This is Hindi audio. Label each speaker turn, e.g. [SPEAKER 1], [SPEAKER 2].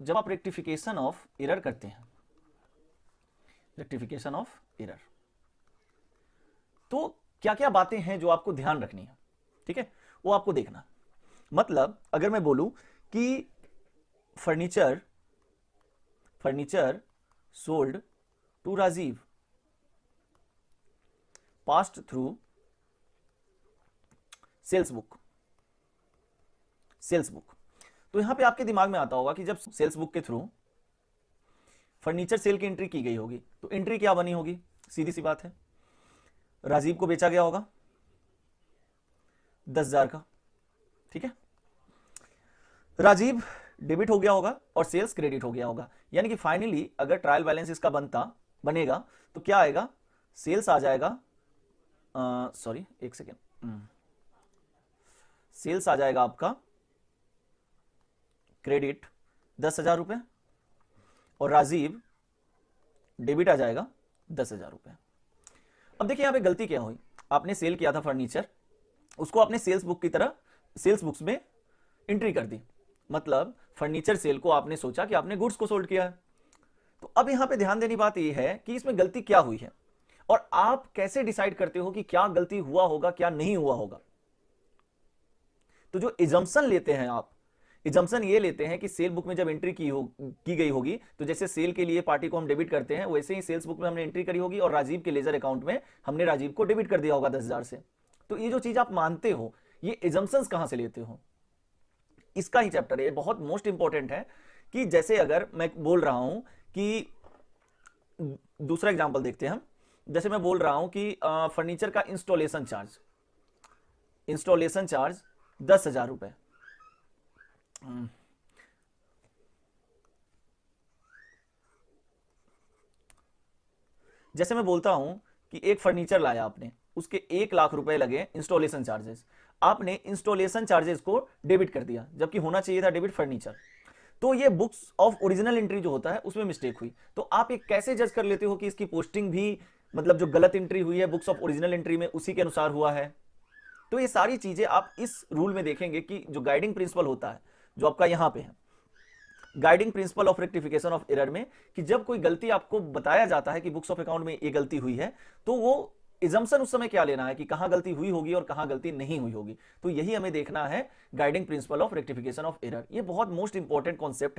[SPEAKER 1] जब आप रेक्टिफिकेशन ऑफ एरर करते हैं, रेक्टिफिकेशन ऑफ एरर, तो क्या क्या बातें हैं जो आपको ध्यान रखनी है, ठीक है, वो आपको देखना। मतलब अगर मैं बोलूं कि furniture furniture sold to Rajiv passed through sales book, sales book, तो यहां पे आपके दिमाग में आता होगा कि जब सेल्स बुक के थ्रू फर्नीचर सेल की एंट्री की गई होगी तो एंट्री क्या बनी होगी, सीधी सी बात है, राजीव को बेचा गया होगा 10,000 का, ठीक है, राजीव डेबिट हो गया होगा और सेल्स क्रेडिट हो गया होगा। यानी कि फाइनली अगर ट्रायल बैलेंस इसका बनेगा तो क्या आएगा, सेल्स आ जाएगा, सॉरी एक सेकेंड, सेल्स आ जाएगा आपका क्रेडिट 10,000 रुपए और राजीव डेबिट आ जाएगा 10,000 रुपए। अब देखिए यहां पे गलती क्या हुई, आपने सेल किया था फर्नीचर, उसको आपने सेल्स बुक की तरह सेल्स बुक्स में एंट्री कर दी, मतलब फर्नीचर सेल को आपने सोचा कि आपने गुड्स को सोल्ड किया है। तो अब यहां पे ध्यान देने बात यह है कि इसमें गलती क्या हुई है और आप कैसे डिसाइड करते हो कि क्या गलती हुआ होगा क्या नहीं हुआ होगा। तो जो इजम्पशन लेते हैं आप, इजम्पशन ये लेते हैं कि सेल बुक में जब एंट्री की गई होगी तो जैसे सेल के लिए पार्टी को हम डेबिट करते हैं वैसे ही सेल्स बुक में हमने एंट्री करी होगी और राजीव के लेजर अकाउंट में हमने राजीव को डेबिट कर दिया होगा 10,000 से। तो ये जो चीज आप मानते हो ये इजम्पशंस कहां से लेते हो, इसका ही चैप्टर है, बहुत मोस्ट इंपॉर्टेंट है। कि जैसे अगर मैं बोल रहा हूं कि दूसरा एग्जांपल देखते हैं हम, जैसे मैं बोल रहा हूं कि फर्नीचर का इंस्टॉलेशन चार्ज 10,000 रुपए, जैसे मैं बोलता हूं कि एक फर्नीचर लाया आपने, उसके 1,00,000 रुपए लगे इंस्टॉलेशन चार्जेस, आपने इंस्टॉलेशन चार्जेस को डेबिट कर दिया जबकि होना चाहिए था डेबिट फर्नीचर। तो ये बुक्स ऑफ ओरिजिनल एंट्री जो होता है उसमें मिस्टेक हुई। तो आप ये कैसे जज कर लेते हो कि इसकी पोस्टिंग भी मतलब जो गलत एंट्री हुई है बुक्स ऑफ ओरिजिनल एंट्री में उसी के अनुसार हुआ है। तो ये सारी चीजें आप इस रूल में देखेंगे कि जो गाइडिंग प्रिंसिपल होता है जो आपका यहां पे है, guiding principle of rectification of error में, कि जब कोई गलती आपको बताया जाता है कि बुक्स ऑफ अकाउंट में ये गलती हुई है तो वो इजम्पशन उस समय क्या लेना है कि कहां गलती हुई होगी और कहां गलती नहीं हुई होगी। तो यही हमें देखना है guiding principle of rectification of error. ये बहुत मोस्ट इंपॉर्टेंट कॉन्सेप्ट है।